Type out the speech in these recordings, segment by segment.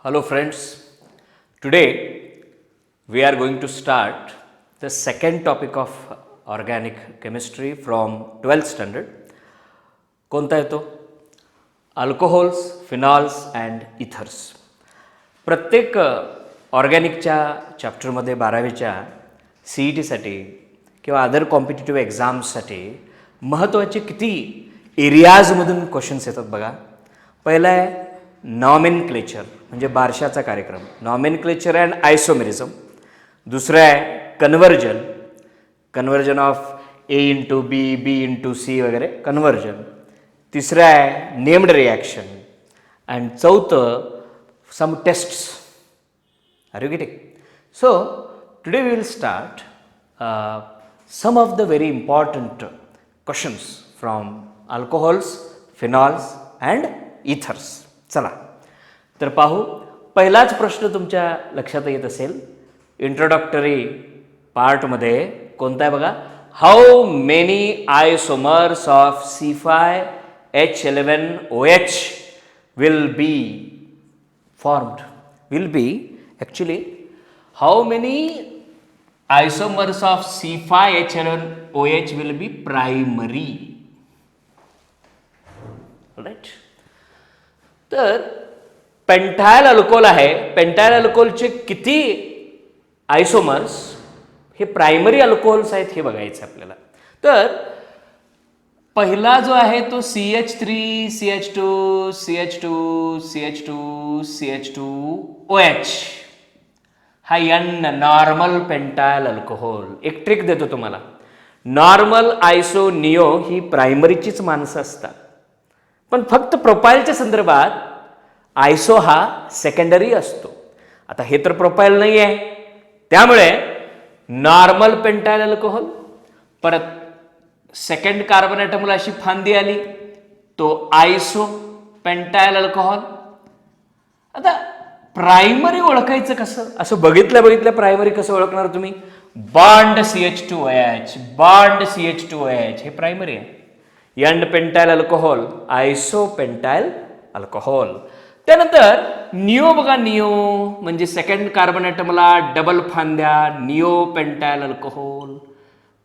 Hello friends, today we are going to start the second topic of organic chemistry from 12th standard. कोणता येतो? Alcohols, phenols and ethers. प्रत्येक ऑर्गॅनिकच्या चॅप्टरमध्ये 12वीच्या C E टीसाठी किंवा other competitive एक्झाम्ससाठी महत्त्वाचे किती एरियाजमधून questions येतात बघा. पहिला आहे नॉमेनक्लेचर म्हणजे बारशाचा कार्यक्रम, नॉमेनक्लेचर अँड आयसोमेरिझम. दुसरं आहे conversion of A into B, B into C वगैरे कन्वर्जन. तिसरं आहे नेम्ड रिॲक्शन. अँड चौथं some tests. Are you getting? So today we will start some of the very important questions from alcohols, phenols and ethers. चला तर पाहू. पहिलाच प्रश्न तुमच्या लक्षात येत असेल इंट्रोडक्टरी पार्टमध्ये कोणता आहे बघा. How many आयसोमर्स of C5H11OH will be formed? Will be actually how many isomers of C5H11OH will be primary. Right? तर पेंटायल अल्कोहोल आहे, पेंटायल अल्कोहोलचे किती आयसोमर्स हे प्रायमरी अल्कोहोल्स आहेत हे बघायचं आपल्याला. तर पहिला जो आहे तो CH3, CH2, CH2, CH2, CH2OH. हा N नॉर्मल पेंटायल अल्कोहोल. एक ट्रिक देतो तुम्हाला. नॉर्मल आयसो निओ ही प्रायमरीचीच माणसं असतात, पण फक्त प्रोपाईलच्या संदर्भात आयसो हा सेकंडरी असतो. आता हे तर प्रोपाईल नाही आहे, त्यामुळे नॉर्मल पेंटायल अल्कोहोल. परत सेकंड कार्बन ॲटमला अशी फांदी आली तो आयसो पेंटायल अल्कोहोल. आता प्रायमरी ओळखायचं कसं? असं बघितल्या प्रायमरी कसं ओळखणार तुम्ही? बॉन्ड CH2OH, बॉन्ड CH2OH हे प्रायमरी आहे. And pentyl alcohol iso pentyl alcohol. त्यानंतर निओ बघा, निओ म्हणजे सेकंड कार्बन ॲटमला डबल फांद्या, neo pentyl alcohol.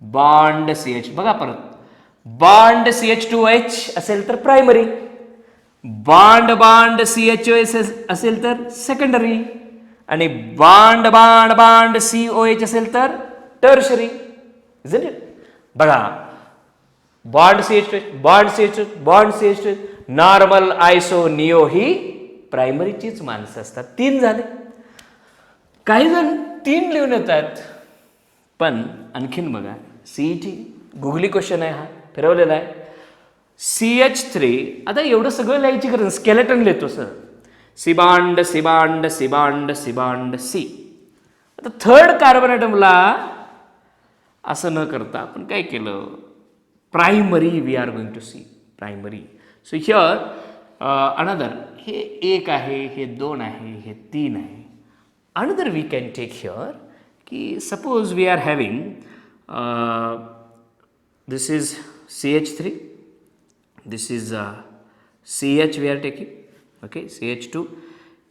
Bond CH बघा, परत बॉन्ड CH2OH असेल तर प्रायमरी, बॉन्ड CHOH असेल तर सेकंडरी, आणि बॉन्ड COH असेल तर टर्शरी. Isn't it? बघा, बॉन्ड CH2OH नॉर्मल आयसो निओ ही प्रायमरीचीच माणसं असतात. 3 झाले. काही जण 3 लिहून येतात, पण आणखीन बघा CET गुगली क्वेश्चन आहे, हा फिरवलेला आहे. CH3 आता एवढं सगळं लिहायची गरज, स्केलेटन लिहितो सर. C bond C. आता थर्ड कार्बन ॲटमला असं न करता आपण काय केलं? Primary we are going to see primary. So here another, हे 1 आहे, हे 2 आहे, हे 3 आहे. Another we can take here की suppose we are having this is CH3, this is CH we are taking, okay, CH2.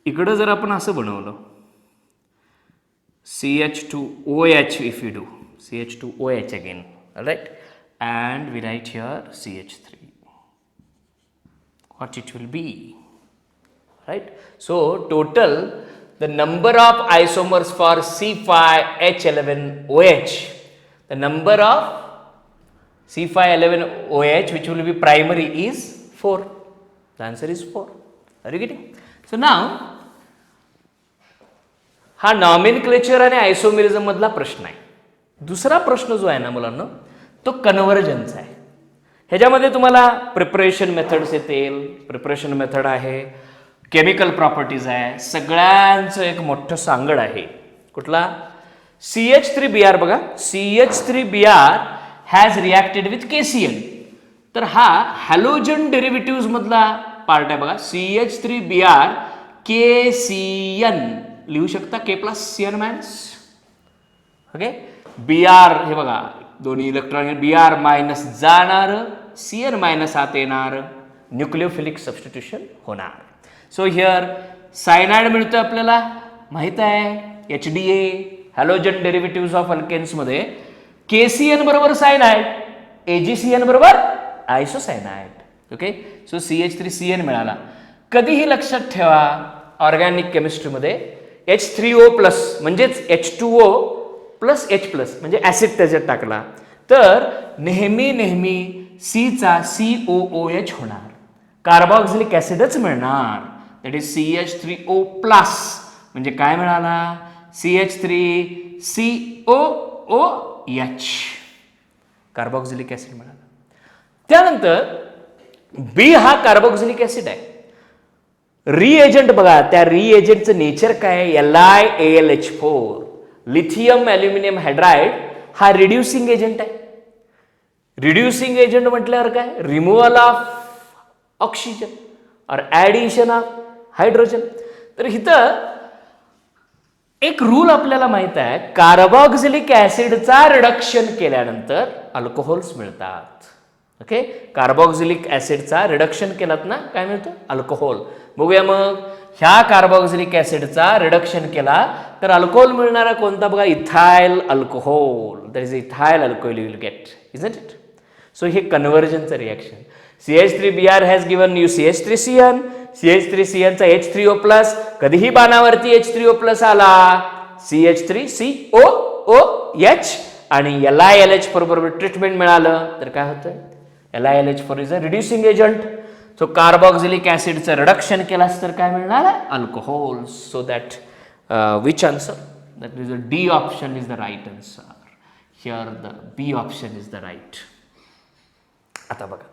इकडं जर आपण असं बनवलं CH2OH, if we do CH2OH again, alright, and we write here CH3, what it will be, right? So total the number of isomers for C5H11OH, the number of C511OH which will be primary is 4. The answer is 4. Are you getting? So now हा nomenclature आणि isomerism मधला प्रश्न आहे. दुसरा प्रश्न जो आहे ना मुलांना, तो कन्वर्जनचा आहे. ह्याच्यामध्ये तुम्हाला प्रिपरेशन मेथड्स येतील. प्रिपरेशन मेथड आहे, केमिकल प्रॉपर्टीज आहे, सगळ्यांचं एक मोठं सांगड आहे. कुठला? CH3Br बघा, CH3Br has reacted with KCl. तर हा हॅलोजन डेरिव्हेटिव्ह मधला पार्ट आहे बघा. CH3Br KCN लिहू शकता, K+CN मायनस. ओके, Br हे बघा दोन्ही इलेक्ट्रॉन, Br मायनस जाणार, CN मायनस आत येणार, न्यूक्लिओफिलिक सबस्टिट्यूशन होणार. सो हिअर सायनाइड मिळतं आपल्याला माहित आहे, HDA हॅलोजन डेरिव्हेटिव्ह ऑफ अल्केन्समध्ये KCN बरोबर सायनाइड, AgCN बरोबर आयसोसायनाइड. ओके, सो CH3CN मिळाला. कधीही लक्षात ठेवा ऑर्गॅनिक केमिस्ट्रीमध्ये H3O प्लस म्हणजेच H2O प्लस H प्लस म्हणजे ॲसिड त्याच्यात टाकला तर नेहमी Cचा COOH होणार, कार्बोक्सिलिक ॲसिडच मिळणार. दॅट इज CH3O प्लस म्हणजे काय मिळाला, CH3COOH, कार्बोक्सिलिक ॲसिड मिळाला. त्यानंतर B हा कार्बोक्सिलिक ॲसिड आहे. रिएजंट बघा, त्या रिएजंटचं नेचर काय, LiAlH4, लिथियम ॲल्युमिनियम हायड्राइड हा रिड्युसिंग एजंट आहे. रिड्युसिंग एजंट म्हटल्यावर काय, रिमूव्हल ऑफ ऑक्सिजन और ॲडिशन ऑफ हायड्रोजन. तर इथं एक रूल आपल्याला माहित आहे, कार्बोक्सिलिक ॲसिडचा रिडक्शन केल्यानंतर अल्कोहोल्स मिळतात. ओके, कार्बोक्सिलिक ॲसिडचा रिडक्शन केलात ना काय मिळतं, अल्कोहोल. बघूया मग, ह्या कार्बोक्सिलिक ॲसिडचा रिडक्शन केला तर अल्कोहोल मिळणारा कोणता बघा, ethyl alcohol. That is ethyl alcohol you will get, isn't it. So हे कन्व्हर्जनचं reaction. CH3Br has given you CH3CN, CH3CN चा H3O प्लस, कधीही बाणावरती H3O प्लस आला CH3COOH आणि LiLH बरोबर ट्रीटमेंट मिळालं तर काय होतं, LiLH4 is a reducing agent. So carboxylic ॲसिडचं रिडक्शन केलास तर काय मिळणार, alcohol. So that which answer, that is D option is the right answer. Here the B option is the right. आता बघा,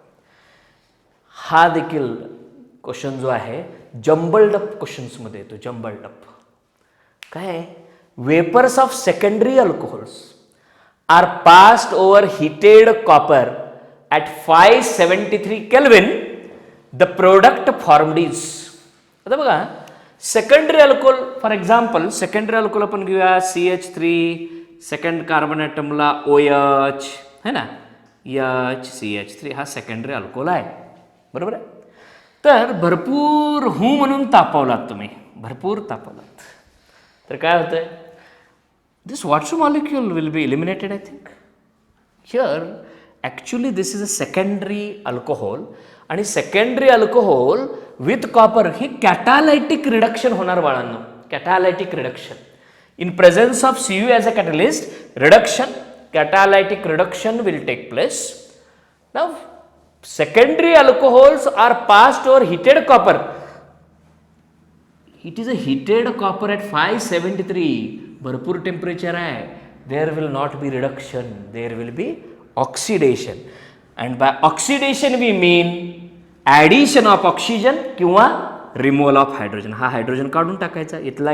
हा देखील क्वेश्चन जो आहे जम्बल्ड अप क्वेश्चन्समध्ये येतो. जम्बल्ड अप काय, vapours of secondary alcohols are passed over heated copper at 573 kelvin, the product formed is. आता बघा, secondary alcohol, for example secondary alcohol आपण घेऊया CH3, सेकंड कार्बन ॲटमला OH है ना, CH3 हा सेकंडरी अल्कोहोल आहे, बरोबर आहे. तर भरपूर म्हणून तापवलात तुम्ही, भरपूर तापवलात तर काय होतंय, this water molecule will be eliminated. I think here actually this is a secondary alcohol आणि सेकंडरी अल्कोहोल विथ कॉपर हे कॅटालायटिक रिडक्शन होणार बाळांनो, catalytic reduction in presence of Cu as a catalyst reduction, catalytic reduction will take place. Now secondary alcohols are passed over heated copper. It is a heated copper at 573, भरपूर temperature आहे. There will not be reduction, there will be oxidation, and by oxidation we mean addition of oxygen किंवा removal of hydrogen. हा hydrogen काढून टाकायचा, इथला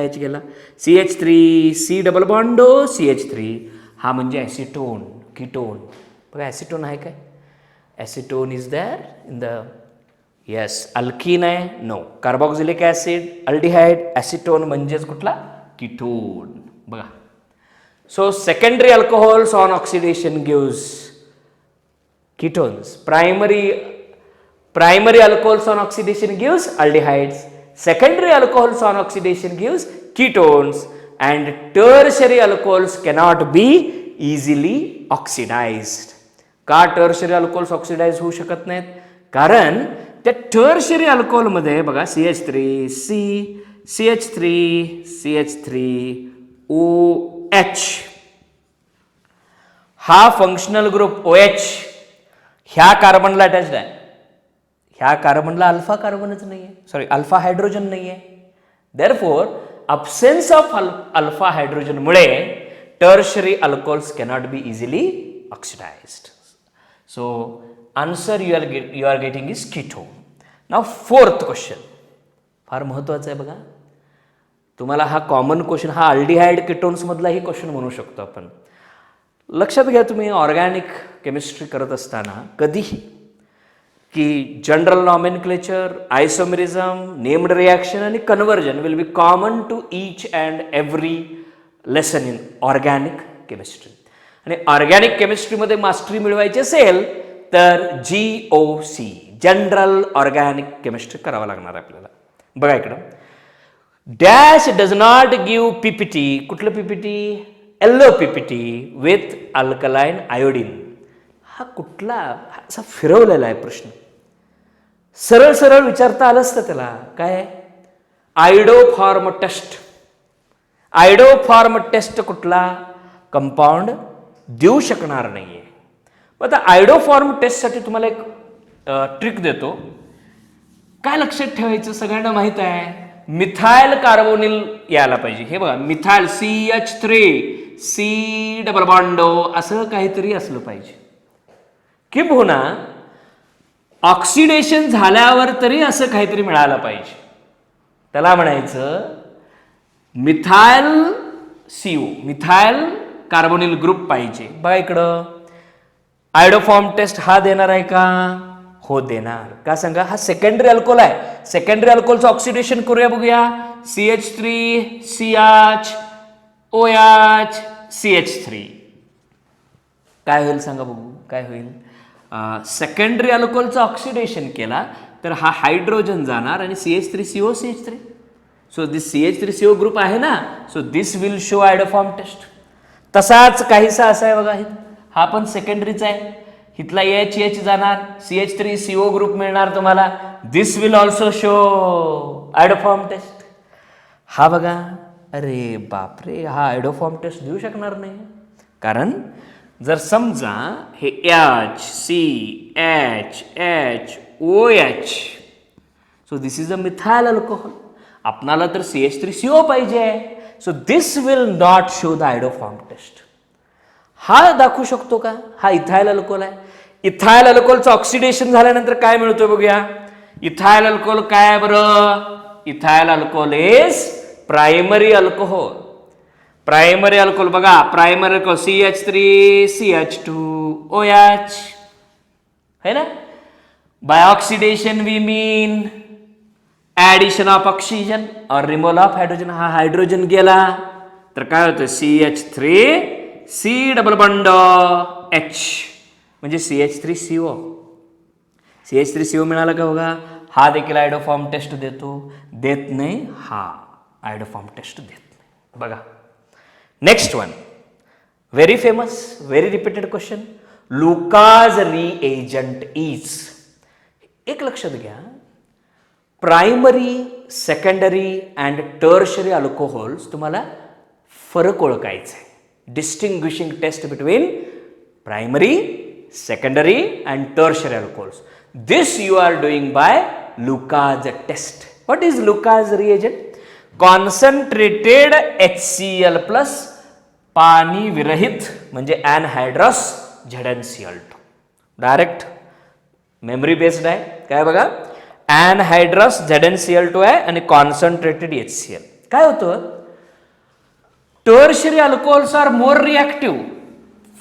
H गेला, CH3 C double bond CH3 हा म्हणजे ॲसिटोन, कीटोन. बघा ॲसिटोन आहे काय, acetone is there in the, yes alkene आहे, no, carboxylic acid, aldehyde, acetone म्हणजेच कुठला, कीटोन. बघा, so secondary alcohols on oxidation gives ketones, primary alcohols on oxidation gives aldehydes, secondary alcohols on oxidation gives ketones, and tertiary alcohols cannot be easily oxidized. का tertiary alcohols oxidize होऊ शकत नाहीत, कारण त्या tertiary alcohol मध्ये बघा CH3 C, CH3 CH3OH हा functional group OH ह्या कार्बनला अटॅच्ड आहे, ह्या कार्बनला अल्फा कार्बनच नाही आहे, सॉरी अल्फा हायड्रोजन नाही आहे. देअरफॉर अब्सेन्स ऑफ अल्फा हायड्रोजनमुळे tertiary alcohols cannot be easily oxidised. So answer you are getting is ketone. Now fourth question फार महत्त्वाचा आहे बघा, तुम्हाला हा कॉमन क्वेश्चन, हा अल्डिहाइड कीटोन्स मधलाही क्वेश्चन म्हणू शकतो आपण. लक्षात घ्या तुम्ही ऑर्गॅनिक केमिस्ट्री करत असताना कधीही की general nomenclature, isomerism, named reaction आणि conversion will be common to each and every lesson in organic chemistry. आणि ऑर्गॅनिक केमिस्ट्रीमध्ये मास्टरी मिळवायची असेल तर GOC जनरल ऑर्गॅनिक केमिस्ट्री करावं लागणार आपल्याला. बघा इकडं dash does not give PPT, कुठलं PPT? Yellow PPT with alkaline iodine. हा कुठला, असा फिरवलेला आहे प्रश्न. सरळ सरळ विचारता आलं असतं त्याला. काय? आयडोफॉर्म टेस्ट. आयडोफॉर्म टेस्ट कुठला कंपाऊंड देऊ शकणार नाहीये. आता आयडोफॉर्म टेस्टसाठी तुम्हाला एक ट्रिक देतो. काय लक्षात ठेवायचं? सगळ्यांना माहित आहे मिथाइल कार्बोनिल यायला पाहिजे. हे बघा, methyl CH3 C double bond असं काहीतरी असलं पाहिजे. किंबहुना ऑक्सिडेशन झाल्यावर तरी असं काहीतरी मिळालं पाहिजे. त्याला म्हणायचं methyl CO, methyl carbonyl group पाहिजे. बघा इकडं आयडोफॉर्म टेस्ट हा देणार आहे का? हो देणार. का सांगा? हा सेकंडरी अल्कोहोल आहे. सेकंडरी अल्कोहोलचं ऑक्सिडेशन करूया, बघूया. CH3 CH OH CH3 काय होईल सांगा बघू, काय होईल? सेकंडरी अल्कोहोलचं ऑक्सिडेशन केला तर हा हायड्रोजन जाणार आणि CH3CO CH3. So this CH3CO group आहे ना, so this will show iodoform test. तसाच काहीसा असा आहे बघा, हा पण सेकंडरीचा आहे. इथला H जाणार, CH3CO ग्रुप मिळणार तुम्हाला. दिस will also show iodoform test. हा बघा, अरे बापरे, हा आयडोफॉर्म टेस्ट देऊ शकणार नाही. कारण जर समजा हे HCHHOH, so this is a methyl alcohol. आपणाला तर CH3CO पाहिजे. So this will not show the iodoform test. हा दाखवू शकतो का? हा इथाइल अल्कोहोल आहे. इथाइल अल्कोहोलचं ऑक्सिडेशन झाल्यानंतर काय मिळतोय बघूया. इथाइल अल्कोहोल काय बरं? Ethyl alcohol is primary alcohol. Primary alcohol बघा, प्रायमरी अल्कोहोल CH3 CH2OH है ना. By oxidation we mean addition of oxygen और रिमूवल ऑफ हायड्रोजन. हा हायड्रोजन गेला तर काय होतं? CH3 C double bond H म्हणजे CH3CO. CH3CO मिळाला का बघा. हा देखील आयडोफॉर्म टेस्ट देतो, देत नाही. हा आयडोफॉर्म टेस्ट देत नाही. बघा next one, very famous, very repeated question. Lucas reagent is. एक लक्षात घ्या, primary, secondary and tertiary alcohols तुम्हाला फरक ओळखायचा आहे. Distinguishing test between primary, secondary and tertiary alcohols. This you are doing by Lucas test. What is Lucas reagent? Concentrated HCl plus पाणी विरहित म्हणजे anhydrous ZnCl2. Direct memory based आहे. काय बघा, anhydrous ZnCl2 आहे आणि कॉन्सन्ट्रेटेड HCl. काय होतं? Tertiary alcohols are more reactive.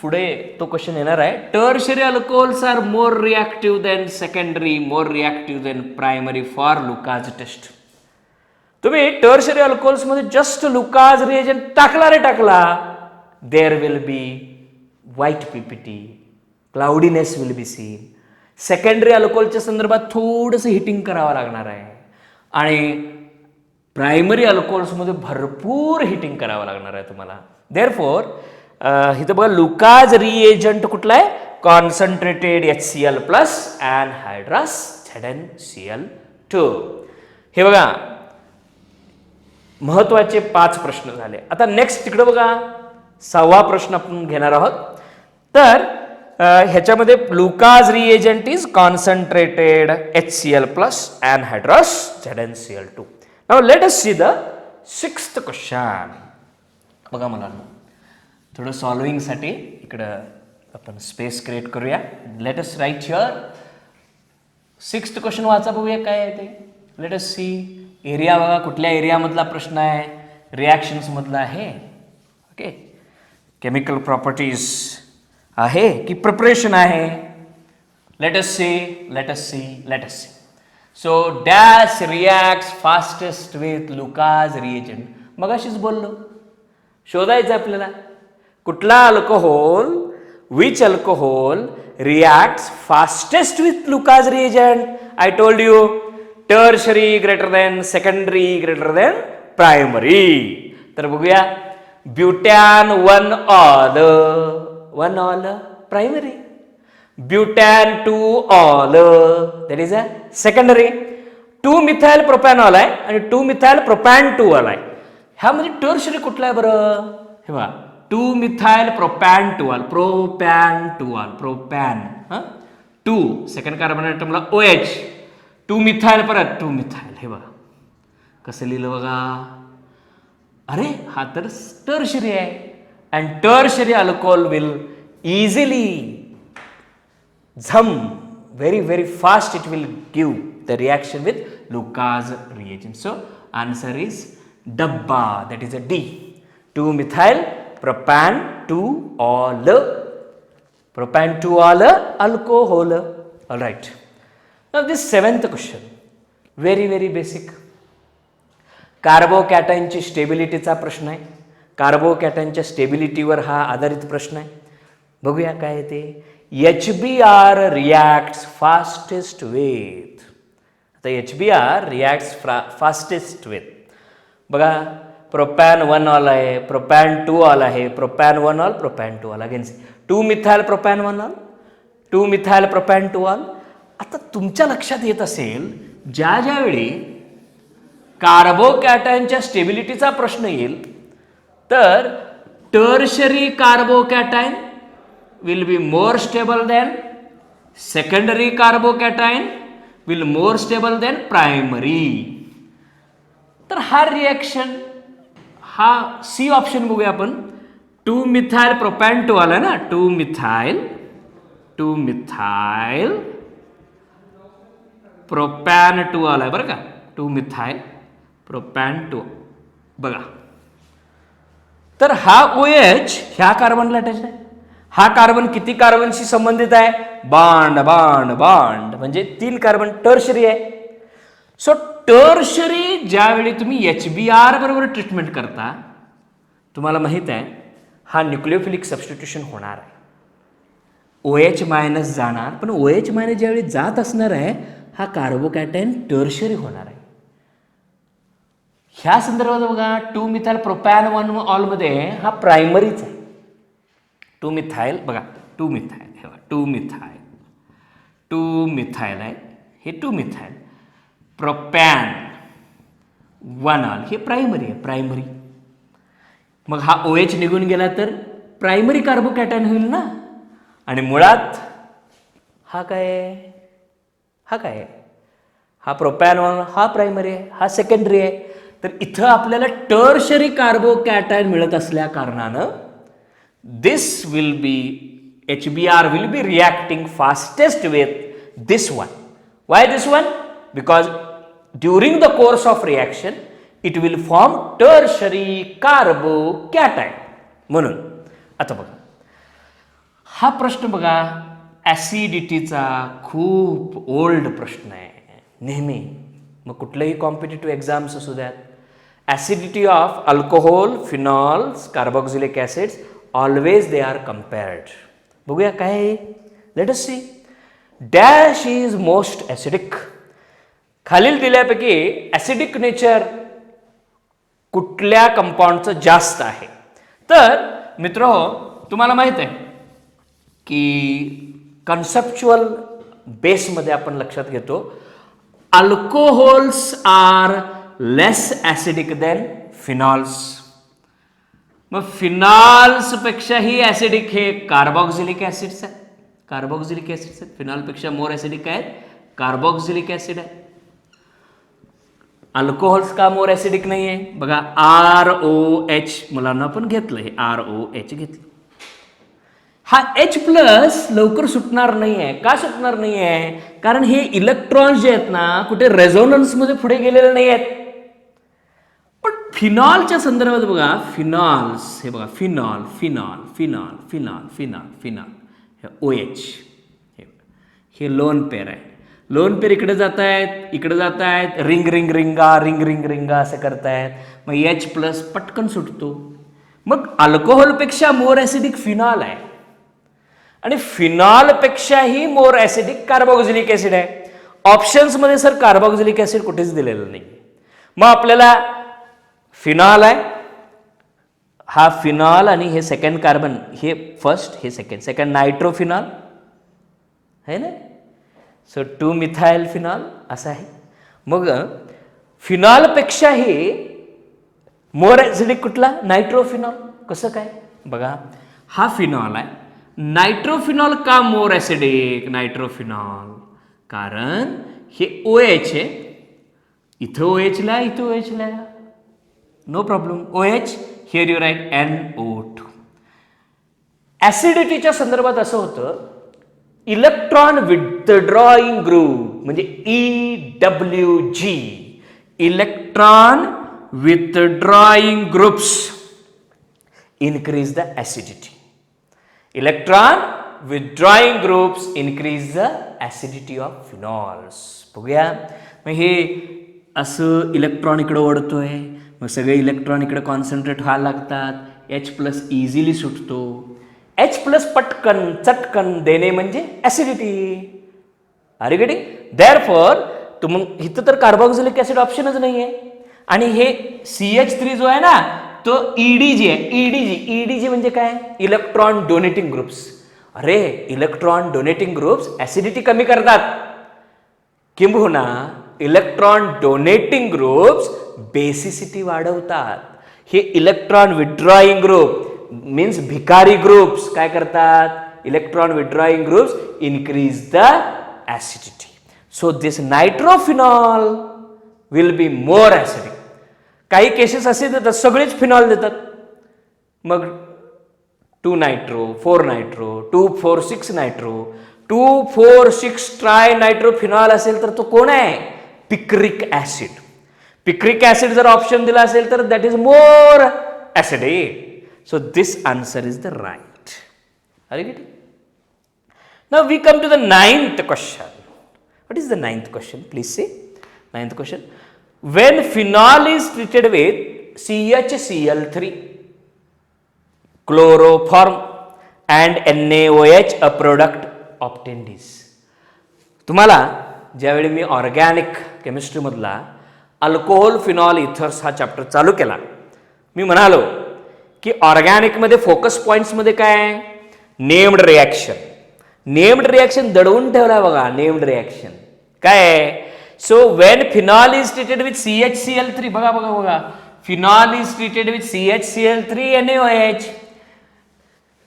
पुढे तो क्वेश्चन येणार आहे. Tertiary alcohols are more reactive than secondary, more reactive than primary for Lucas test. तुम्ही टर्शरी अल्कोहोल्स मध्ये जस्ट लुकाज रिएजंट टाकला रे टाकला, there will be white ppt, cloudiness will be seen. Secondary अल्कोहोलच्या संदर्भात थोडंसं हिटिंग करावं लागणार आहे आणि प्रायमरी अल्कोहोल्समध्ये भरपूर हिटिंग करावं लागणार आहे तुम्हाला. देअरफॉर इथं बघा लुकाज रिएजंट कुठला आहे? Concentrated HCl plus anhydrous ZnCl2. हे बघा महत्वाचे 5 प्रश्न झाले. आता नेक्स्ट तिकडे बघा 6वा प्रश्न आपण घेणार आहोत. तर ह्याच्यामध्ये Lucas reagent is concentrated HCl plus anhydrous ZnCl2. Now let us see the 6th question. बघा मला थोडं सॉल्विंगसाठी इकडं आपण स्पेस क्रिएट करूया. Let us write here. 6th question वाचा, बघूया काय आहे ते. Late us C. एरिया बघा, कुठल्या एरियामधला प्रश्न आहे? रिॲक्शन्स मधला आहे. ओके, केमिकल प्रॉपर्टीज आहे की प्रिपरेशन आहे? Let us see, let us see, let us see. So dash reacts fastest with Lucas reagent. मग अशीच बोललो, शोधायचं आपल्याला कुठला अल्कोहोल, which alcohol reacts fastest with Lucas reagent. I told you tertiary greater than secondary greater than primary. तर बघूया, butan 1 ol primary, butan 2 ol that is a secondary, two methyl propanol आहे आणि 2-मिथाइल प्रोपॅन 2ऑल आहे. ह्यामध्ये टर्शरी कुठला आहे बरं? हे बघा, 2-मिथाइल propane 2ऑल, propane 2ऑल, propane 2 second carbon ॲटमला OH, 2-मिथाइल परत 2-मिथाइल. हे बघा कसं लिहिलं बघा. अरे हा तर टर्शरी आहे. And tertiary alcohol will easily very very fast it will give the reaction with Lucas reagent. So answer is dabba, that is a D, 2-methyl propan 2-ol, propan 2-ol alcohol. All right, now this 7th question, very very basic, कार्बोकॅटायनची स्टेबिलिटीचा प्रश्न आहे. कार्बोकॅटायनच्या स्टेबिलिटीवर हा आधारित प्रश्न आहे. बघूया काय आहे ते. HBr reacts fastest with, आता HBr reacts fastest with बघा, प्रोपॅन 1-ऑल आहे, प्रोपॅन 2-ऑल आहे, propane 1-ऑल, propane 2-ऑल, against 2-मिथाइल propane 1-ऑल, 2-मिथाइल propane 2-ऑल. आता तुमच्या लक्षात येत असेल, ज्यावेळी कार्बोकॅटायनच्या स्टेबिलिटीचा प्रश्न येईल तर tertiary carbocation will be more stable than secondary carbocation, will more stable than primary. तर हा रिएक्शन, हा सी ऑप्शन बघूया आपण. 2-मिथाइल प्रोपॅन 2-ऑल आहे ना, 2-मिथाइल प्रोपॅन 2-ऑल आहे बरं का, 2-मिथाइल प्रोपॅन 2 बघा. तर हा OH ह्या कार्बनला अटॅच आहे. हा कार्बन किती कार्बनशी संबंधित आहे? बाँड बाँड बाँड, म्हणजे 3 कार्बन टर्शरी आहे. सो टर्शरी ज्यावेळी तुम्ही HBr बरोबर ट्रीटमेंट करता, तुम्हाला माहित आहे हा न्यूक्लिओफिलिक सबस्टिट्यूशन होणार आहे. OH मायनस जाणार, पण OH मायनस ज्यावेळी जात असणार आहे हा कार्बोकॅटायन टर्शरी होणार आहे. ह्या संदर्भात बघा, 2-मिथाइल प्रोपॅन 1-ऑल मध्ये हा प्रायमरीच आहे. 2-मिथाइल बघा, 2-मिथाइल हे बघा, 2-मिथाइल आहे, हे 2-मिथाइल प्रोपॅन 1-ऑल हे प्रायमरी आहे, प्रायमरी. मग हा OH निघून गेला तर प्रायमरी कार्बोकॅटायन होईल ना. आणि मुळात हा काय आहे? हा प्रोपॅन 1 हा प्रायमरी आहे, हा सेकंडरी आहे. तर इथं आपल्याला टर्शरी कार्बोकॅटायन मिळत असल्या कारणानं this will be, HBr will be reacting fastest with this one. Why this one? Because during the course of reaction it will form tertiary carbocation. म्हणून आता बघा, हा प्रश्न बघा ॲसिडिटीचा खूप ओल्ड प्रश्न आहे नेहमी. मग कुठल्याही कॉम्पिटिटिव्ह एक्झाम्स असू द्यात, acidity of alcohol, phenols, carboxylic acids, always they are compared. बघूया काय आहे. Let us see. Dash is most acidic. खालील दिल्यापैकी ॲसिडिक नेचर कुठल्या कंपाऊंडचं जास्त आहे? तर मित्रहो, तुम्हाला माहित आहे की कन्सेप्च्युअल बेसमध्ये आपण लक्षात घेतो, अल्कोहोल्स आर लेस ॲसिडिक देन फिनॉल्स. मग फिनॉल्स पेक्षाही ॲसिडिक हे कार्बोक्सिलिक ॲसिड्स आहेत. कार्बोक्सिलिक ॲसिड्स आहेत. फिनॉलपेक्षा मोर ॲसिडिक आहेत कार्बोक्सिलिक ॲसिड आहे. अल्कोहोल्स का मोर ॲसिडिक नाही आहे? बघा, ROH मुलांना आपण घेतलं, हे ROH घेतलं. हा H प्लस लवकर सुटणार नाही आहे. का सुटणार नाही आहे? कारण हे इलेक्ट्रॉन्स जे आहेत ना, कुठे रेझोनन्समध्ये पुढे गेलेले नाही आहेत. पण फिनॉलच्या संदर्भात बघा, फिनॉल्स हे बघा, phenol phenol phenol phenol phenol phenol हे OH हे लोन पेअर आहे. लोन पेअर इकडे जात आहेत, इकडे जात आहेत, रिंग रिंग रिंगा रिंग रिंग रिंगा असं करतायत. मग H प्लस पटकन सुटतो. मग अल्कोहोलपेक्षा मोर ॲसिडिक फिनॉल आहे आणि फिनॉलपेक्षाही मोर ॲसिडिक कार्बोक्सिलिक ॲसिड आहे. ऑप्शन्समध्ये सर कार्बोक्सिलिक ॲसिड कुठेच दिलेलं नाही. मग आपल्याला फिनॉल आहे, हा फिनॉल आणि हे सेकंड कार्बन, हे फर्स्ट हे सेकंड नायट्रोफिनॉल आहे ना. सो 2 मिथाइल फिनॉल असं आहे. मग फिनॉलपेक्षाही मोर ॲसिडिक कुठला? नायट्रोफिनॉल. कसं काय बघा, हा फिनॉल आहे, नायट्रोफिनॉल का मोर ॲसिडिक? नायट्रोफिनॉल कारण हे OH आहे, इथं OH ला, इथं OH ला, no problem. OH here you write NO2. ॲसिडिटीच्या संदर्भात असं होतं, इलेक्ट्रॉन विथड्रॉईंग ग्रुप म्हणजे EWG, electron withdrawing groups increase the acidity. Electron withdrawing groups increase the acidity of phenols. बघूया, मग हे असं इलेक्ट्रॉन इकडे ओढतोय, मग सगळे इलेक्ट्रॉन इकडे कॉन्सन्ट्रेट व्हायला लागतात, H+ इझिली सुटतो. H+ पटकन चटकन देणे म्हणजे acidity. Are you getting? Therefore मग इथं तर कार्बोक्सिलिक ॲसिड ऑप्शनच नाही आहे. आणि हे CH3 जो आहे ना, तो EDG आहे. EDG म्हणजे काय? Electron donating groups. अरे, इलेक्ट्रॉन डोनेटिंग ग्रुप्स ॲसिडिटी कमी करतात, किंबहुना इलेक्ट्रॉन डोनेटिंग ग्रुप्स बेसिसिटी वाढवतात. हे इलेक्ट्रॉन विथड्रॉईंग ग्रुप मीन्स भिकारी ग्रुप्स काय करतात? Electron withdrawing groups increase the acidity. So this nitrophenol will be more acidic. काही केसेस असे देतात, सगळेच फिनॉल देतात, मग 2 nitro, 4 nitro, 2,4,6 nitro, 2,4,6 tri nitrophenol असेल तर तो कोण आहे? Picric acid. पिक्रिक ॲसिड जर ऑप्शन दिला असेल तर that is more acidic. So this answer is the right. Are you getting? Now we come to the 9th question. What is the 9th question? Please say. 9th question. When phenol is treated with CHCl3, chloroform and NaOH, a product obtained is. तुम्हाला ज्यावेळी मी organic केमिस्ट्रीमधला alcohol phenol ethers हा chapter चालू केला, मी म्हणालो की ऑर्गॅनिकमध्ये focus पॉईंट्समध्ये काय? Named reaction. Named reaction दडवून ठेवला बघा. नेम्ड रिॲक्शन काय आहे? So when phenol is treated with CHCl3, बघा, phenol is treated with CHCl3 NaOH.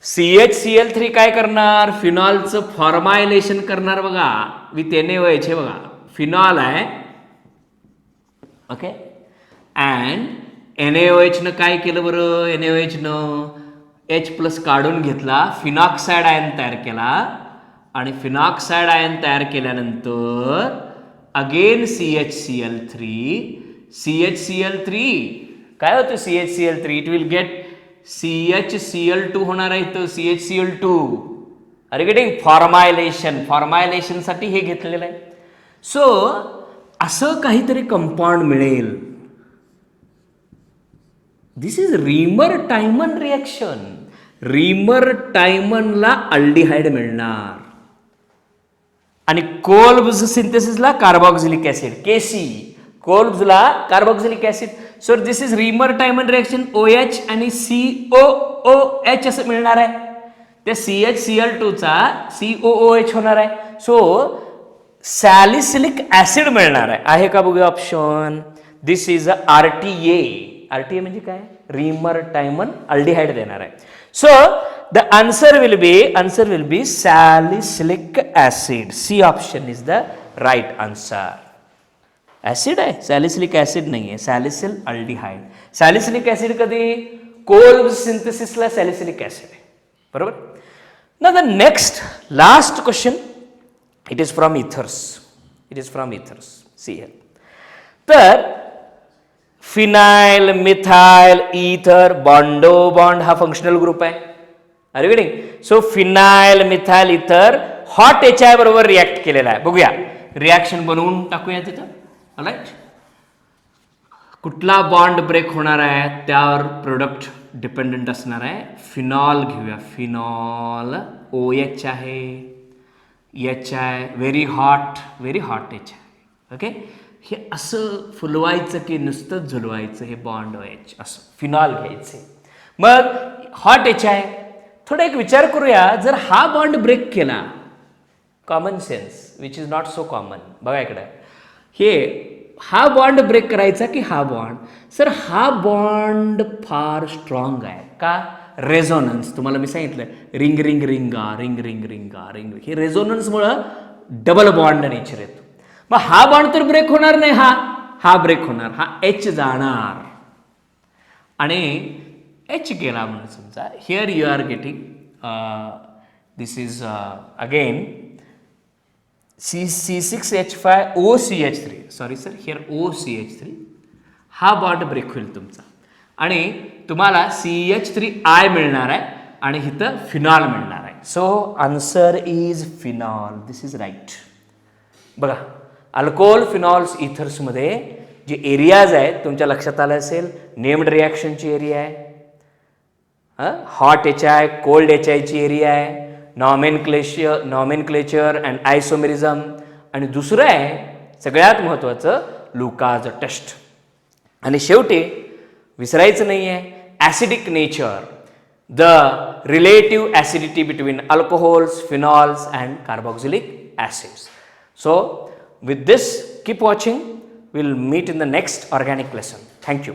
CHCl3 काय करणार? फिनॉलचं फॉर्मायलेशन करणार बघा विथ NaOH. हे बघा, फिनॉल आहे, ओके, अँड NaOH न काय केलं बरं? NaOH न H+ काढून घेतला, फिनॉक्साइड आयन तयार केला, आणि फिनॉक्साइड आयन तयार केल्यानंतर अगेन CHCl3 काय होतं? CHCl3 it will get CHCl2 होणार आहे, तर CHCl2. अरे गेटिंग? फॉर्मायलेशनसाठी हे घेतलेलं आहे. सो असं काहीतरी कंपाऊंड मिळेल. This is Reimer Tiemann reaction. Reimer टायमनला अल्डिहाइड मिळणार आणि कोल्ब्स सिंथेसिसला कार्बोक्सिलिक ॲसिड, KC. कोल्ब्सला carboxylic acid. So this is Reimer Tiemann reaction. OH आणि COOH असं मिळणार आहे. त्या CHCl2चा COOH होणार आहे. सो सॅलिसिलिक ॲसिड मिळणार आहे. आहे का बघूया option? This is a RTA. RTA म्हणजे काय? रीमर टायमन अल्डिहाइड देणार आहे. So the answer will be salicylic acid. C option is the right answer. Acid आहे, सॅलिसिलिक ऍसिड नाही आहे, सॅलिसिल अल्डिहाइड. सॅलिसिलिक ऍसिड कधी? कोल्ब्स सिंथेसिसला सॅलिसिलिक ऍसिड आहे, बरोबर. ना the next last question, it is from ethers. See here. तर phenyl, methyl, ether, बॉन्डो बॉन्ड हा फंक्शनल ग्रुप आहे. Are you getting? So phenyl, methyl, ether hot HI बरोबर रिॲक्ट केलेला आहे. बघूया, रिॲक्शन बनवून टाकूया तिथं. राईट, कुठला बॉन्ड ब्रेक होणार आहे त्यावर प्रोडक्ट डिपेंडंट असणार आहे. फिनॉल घेऊया. फिनॉल OH आहे, H आहे, व्हेरी हॉट HI. ओके, हे असं फुलवायचं की नुसतंच झुलवायचं, हे बॉन्ड व्हायचे असं फिनॉल घ्यायचे. मग हॉट एच आहे. थोडा एक विचार करूया, जर हा बॉन्ड ब्रेक केला, common sense which is not so common, बघा इकडं, हे हा बॉन्ड ब्रेक करायचा की हा बॉन्ड, सर हा बॉन्ड फार स्ट्रॉंग आहे का, रेझोनन्स, तुम्हाला मी सांगितलं रिंग रिंग रिंगा रिंग रिंग रिंगा रिंग, हे रेझोनन्समुळं डबल बॉन्ड नेचर येतो. मग हा बॉन्ड तर ब्रेक होणार नाही, हा ब्रेक होणार, हा एच जाणार आणि एच गेला म्हणून समजा, here you are getting this is again C6H5OCH3, sorry sir, here OCH3, हा बॉन्ड ब्रेक होईल तुमचा आणि तुम्हाला CH3I मिळणार आहे आणि इथं फिनॉल मिळणार आहे. So answer is phenol, this is right. बघा, अल्कोहोल फिनॉल्स इथर्समध्ये जे एरियाज आहेत तुमच्या लक्षात आलं असेल, नेम्ड रिॲक्शनची एरिया आहे, hot H I, cold H आयची एरिया आहे, नॉमेनक्लेचर अँड आयसोमेरिझम, आणि दुसरं आहे सगळ्यात महत्त्वाचं लुकाज टेस्ट. आणि शेवटी विसरायचं नाही आहे acidic nature, the relative acidity between alcohols, phenols and carboxylic acids. So with this keep watching, will meet in the next organic lesson. Thank you.